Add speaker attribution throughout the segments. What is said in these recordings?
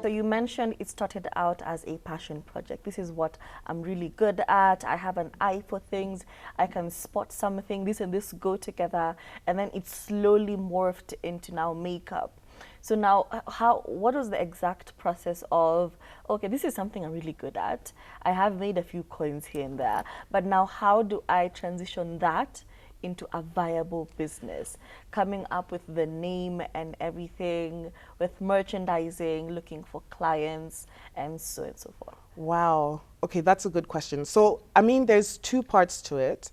Speaker 1: So you mentioned it started out as a passion project. This is what I'm really good at. I have an eye for things. I can spot something. This and this go together. And then it slowly morphed into now makeup. So now, what was the exact process of, okay, this is something I'm really good at. I have made a few coins here and there, but now how do I transition that into a viable business? Coming up with the name and everything, with merchandising, looking for clients, and so on and so forth.
Speaker 2: Wow. Okay, that's a good question. So, I mean, there's two parts to it.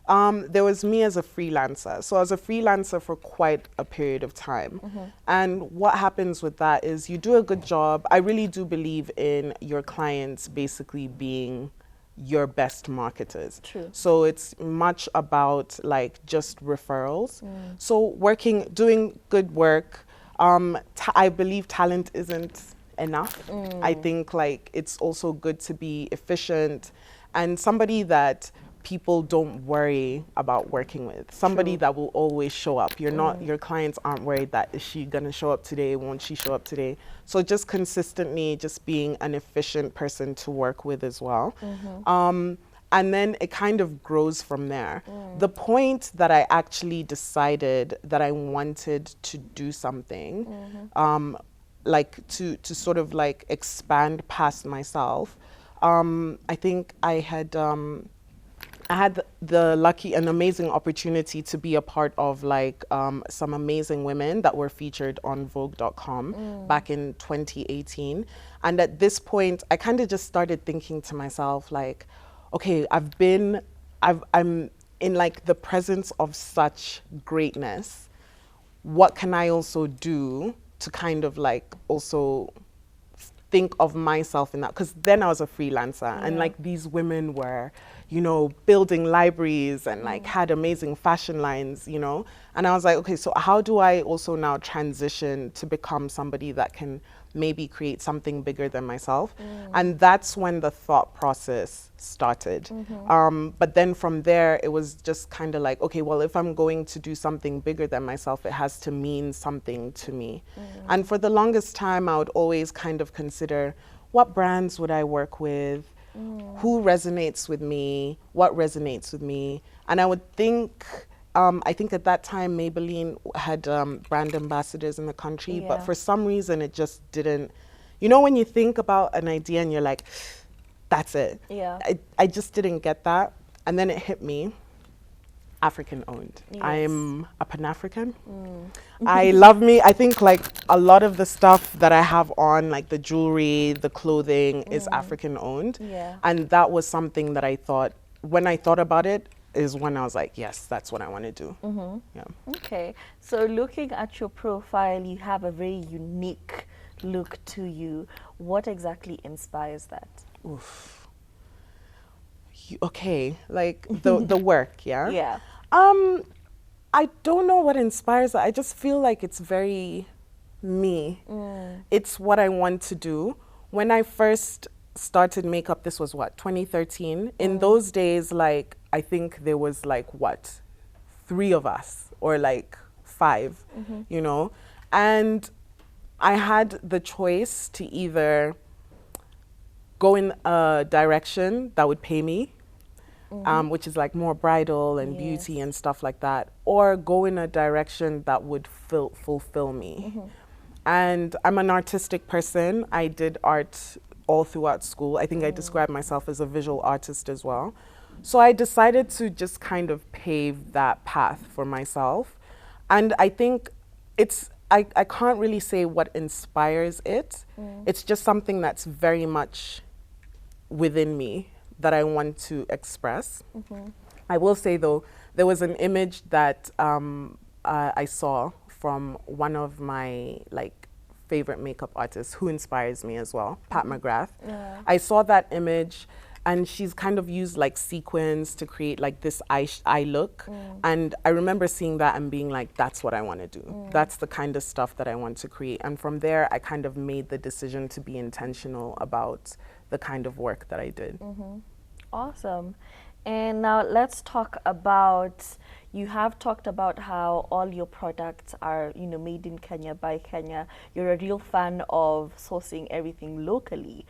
Speaker 2: There was me as a freelancer. So I was a freelancer for quite a period of time. And what happens with that is you do a good job. I really do believe in your clients basically being your best marketers.
Speaker 1: True.
Speaker 2: So it's much about like just referrals. So doing good work. I believe talent isn't enough. I think like it's also good to be efficient and somebody that people don't worry about working with. Somebody that will always show up. Your clients aren't worried that is she gonna show up today, won't she show up today? So just consistently just being an efficient person to work with as well. And then it kind of grows from there. The point that I actually decided that I wanted to do something, like to sort of like expand past myself. I think I had the lucky and amazing opportunity to be a part of like some amazing women that were featured on Vogue.com back in 2018. And at this point, I kind of just started thinking to myself like, okay, I'm in like the presence of such greatness. What can I also do to kind of like also think of myself in that? Because then I was a freelancer and like these women were, you know, building libraries and like had amazing fashion lines, you know? And I was like, okay, so how do I also now transition to become somebody that can maybe create something bigger than myself? And that's when the thought process started. But then from there, it was just kind of like, okay, well, if I'm going to do something bigger than myself, it has to mean something to me. And for the longest time, I would always kind of consider what brands would I work with? Who resonates with me? What resonates with me? And I would think, I think at that time Maybelline had brand ambassadors in the country, but for some reason it just didn't. You know, when you think about an idea and you're like, that's it. I just didn't get that. And then it hit me. African owned. I'm a Pan-African. I love me. I think like a lot of the stuff that I have on, like the jewelry, the clothing is African owned. And that was something that I thought, when I thought about it, is when I was like, yes, that's what I want to do.
Speaker 1: Okay, so looking at your profile, you have a very unique look to you. What exactly inspires that?
Speaker 2: Oof. Okay, like the work,
Speaker 1: Yeah.
Speaker 2: I don't know what inspires that. I just feel like it's very me. It's what I want to do. When I first started makeup, this was what, 2013? In those days, like, I think there was like, what, 3 of us or like 5, you know? And I had the choice to either go in a direction that would pay me, which is like more bridal and beauty and stuff like that, or go in a direction that would fulfill me. And I'm an artistic person. I did art all throughout school. I think I describe myself as a visual artist as well. So I decided to just kind of pave that path for myself. And I think I can't really say what inspires it. It's just something that's very much within me that I want to express. I will say though, there was an image that I saw from one of my like favorite makeup artists who inspires me as well, Pat McGrath. I saw that image and she's kind of used like sequins to create like this eye look. And I remember seeing that and being like, that's what I want to do. That's the kind of stuff that I want to create. And from there, I kind of made the decision to be intentional about the kind of work that I did.
Speaker 1: Awesome. And now let's talk about You have talked about how all your products are, you know, made in Kenya by Kenya. You're a real fan of sourcing everything locally.